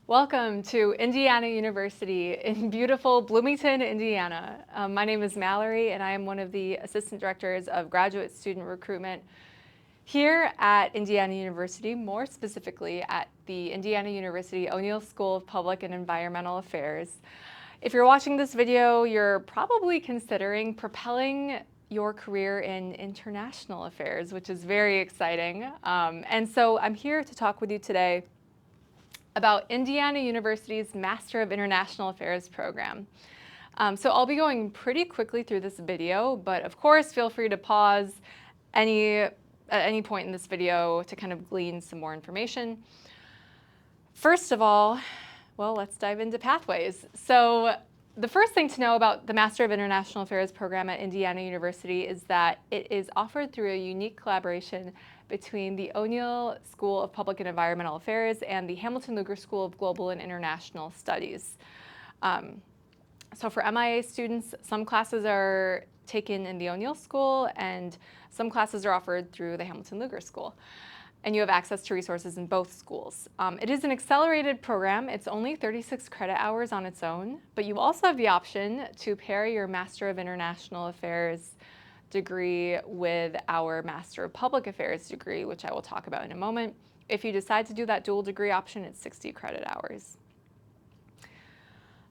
Welcome to Indiana University in beautiful Bloomington, Indiana. My name is Mallory, and I am one of the assistant directors of graduate student recruitment here at Indiana University, more specifically at the Indiana University O'Neill School of Public and Environmental Affairs. If you're watching this video, you're probably considering propelling your career in international affairs, which is very exciting. And so I'm here to talk with you today about Indiana University's Master of International Affairs program. So I'll be going pretty quickly through this video, but of course feel free to pause at any point in this video to kind of glean some more information. First of all, well, let's dive into pathways. So the first thing to know about the Master of International Affairs program at Indiana University is that it is offered through a unique collaboration between the O'Neill School of Public and Environmental Affairs and the Hamilton Lugar School of Global and International Studies. So for MIA students, some classes are taken in the O'Neill School and some classes are offered through the Hamilton Lugar School. And you have access to resources in both schools. It is an accelerated program. It's only 36 credit hours on its own, but you also have the option to pair your Master of International Affairs degree with our Master of Public Affairs degree, which I will talk about in a moment. If you decide to do that dual degree option, it's 60 credit hours.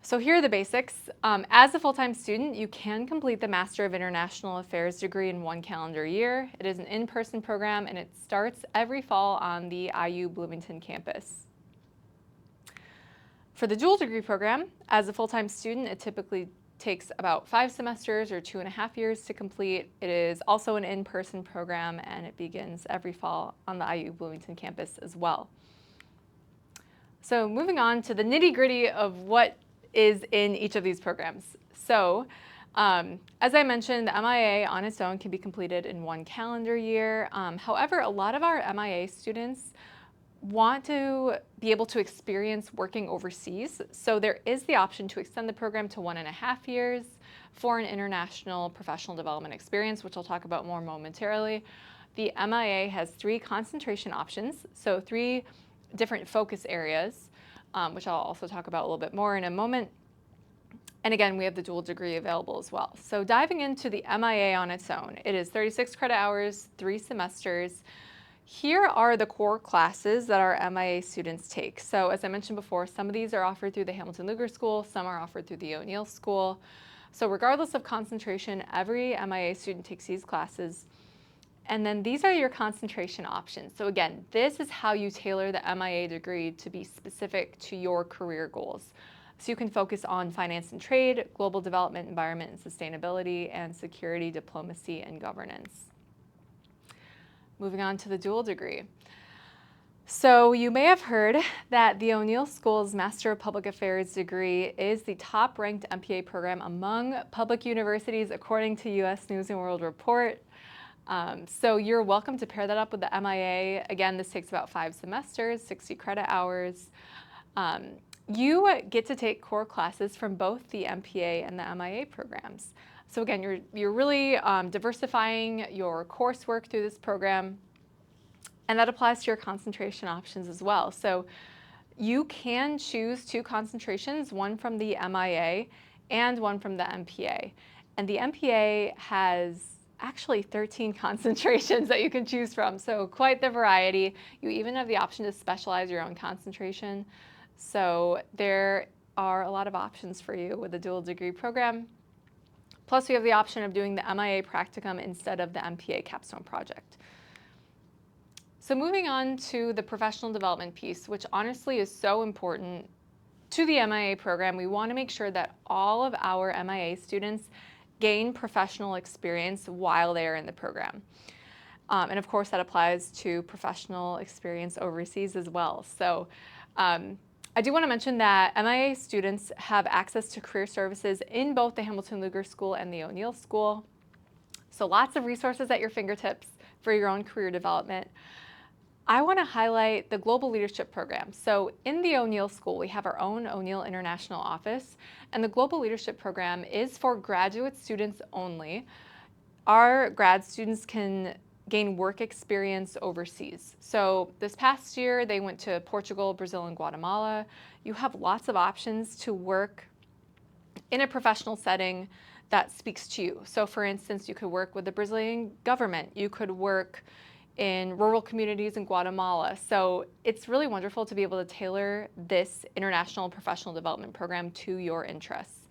So here are the basics. As a full-time student, you can complete the Master of International Affairs degree in 1 calendar year. It is an in-person program and it starts every fall on the IU Bloomington campus. For the dual degree program, as a full-time student, it typically takes about 5 semesters or 2.5 years to complete. It is also an in-person program and it begins every fall on the IU Bloomington campus as well. So moving on to the nitty-gritty of what is in each of these programs. So as I mentioned, the MIA on its own can be completed in 1 calendar year. However, a lot of our MIA students want to be able to experience working overseas. So there is the option to extend the program to 1.5 years for an international professional development experience, which I'll talk about more momentarily. The MIA has 3 concentration options, so 3 different focus areas, which I'll also talk about a little bit more in a moment. And again, we have the dual degree available as well. So diving into the MIA on its own, it is 36 credit hours, 3 semesters. Here are the core classes that our MIA students take. So as I mentioned before, some of these are offered through the Hamilton Lugar School, some are offered through the O'Neill School. So regardless of concentration, every MIA student takes these classes. And then these are your concentration options. So again, this is how you tailor the MIA degree to be specific to your career goals. So you can focus on finance and trade, global development, environment and sustainability, and security, diplomacy, and governance. Moving on to the dual degree. So you may have heard that the O'Neill School's Master of Public Affairs degree is the top-ranked MPA program among public universities according to U.S. News & World Report. So you're welcome to pair that up with the MIA. Again, this takes about 5 semesters, 60 credit hours. You get to take core classes from both the MPA and the MIA programs. So again, you're really diversifying your coursework through this program, and that applies to your concentration options as well. So you can choose 2 concentrations, one from the MIA and one from the MPA. And the MPA has actually 13 concentrations that you can choose from, so quite the variety. You even have the option to specialize your own concentration. So there are a lot of options for you with the dual degree program. Plus, you have the option of doing the MIA practicum instead of the MPA capstone project. So moving on to the professional development piece, which honestly is so important to the MIA program. We want to make sure that all of our MIA students gain professional experience while they are in the program. And of course, that applies to professional experience overseas as well. So I do want to mention that MIA students have access to career services in both the Hamilton Lugar School and the O'Neill School. So lots of resources at your fingertips for your own career development. I want to highlight the Global Leadership Program. So in the O'Neill School, we have our own O'Neill International Office, and the Global Leadership Program is for graduate students only. Our grad students can gain work experience overseas. So this past year, they went to Portugal, Brazil, and Guatemala. You have lots of options to work in a professional setting that speaks to you. So for instance, you could work with the Brazilian government. You could work in rural communities in Guatemala. So it's really wonderful to be able to tailor this international professional development program to your interests.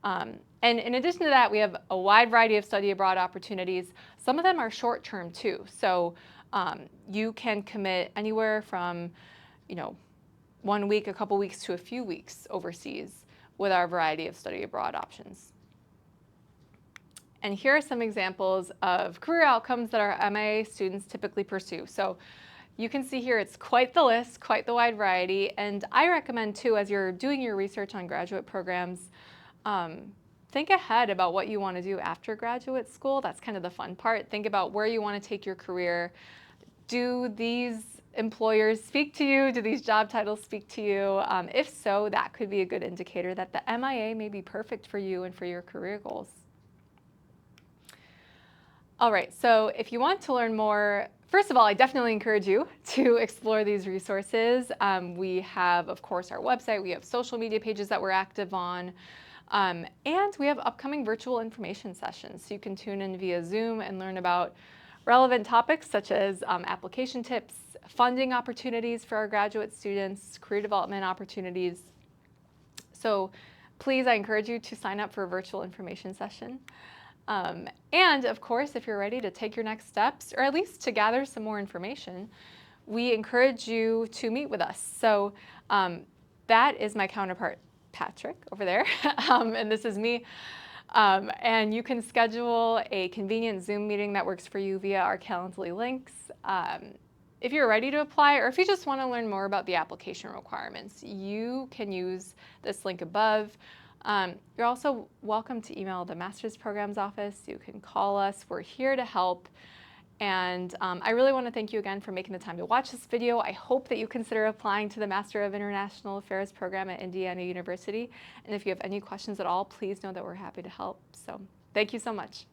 And in addition to that, we have a wide variety of study abroad opportunities. Some of them are short-term too. So you can commit anywhere from, 1 week, a couple weeks to a few weeks overseas with our variety of study abroad options. And here are some examples of career outcomes that our MIA students typically pursue. So you can see here it's quite the list, quite the wide variety. And I recommend too, as you're doing your research on graduate programs, think ahead about what you want to do after graduate school. That's kind of the fun part. Think about where you want to take your career. Do these employers speak to you? Do these job titles speak to you? If so, that could be a good indicator that the MIA may be perfect for you and for your career goals. All right, so if you want to learn more, first of all, I definitely encourage you to explore these resources. We have, of course, our website. We have social media pages that we're active on. And we have upcoming virtual information sessions. So you can tune in via Zoom and learn about relevant topics such as application tips, funding opportunities for our graduate students, career development opportunities. So please, I encourage you to sign up for a virtual information session. And of course, if you're ready to take your next steps, or at least to gather some more information, we encourage you to meet with us. So that is my counterpart, Patrick, over there, and this is me. And you can schedule a convenient Zoom meeting that works for you via our Calendly links. If you're ready to apply, or if you just want to learn more about the application requirements, you can use this link above. You're also welcome to email the Master's Programs Office. You can call us. We're here to help. And I really want to thank you again for making the time to watch this video. I hope that you consider applying to the Master of International Affairs program at Indiana University. And if you have any questions at all, please know that we're happy to help. So thank you so much.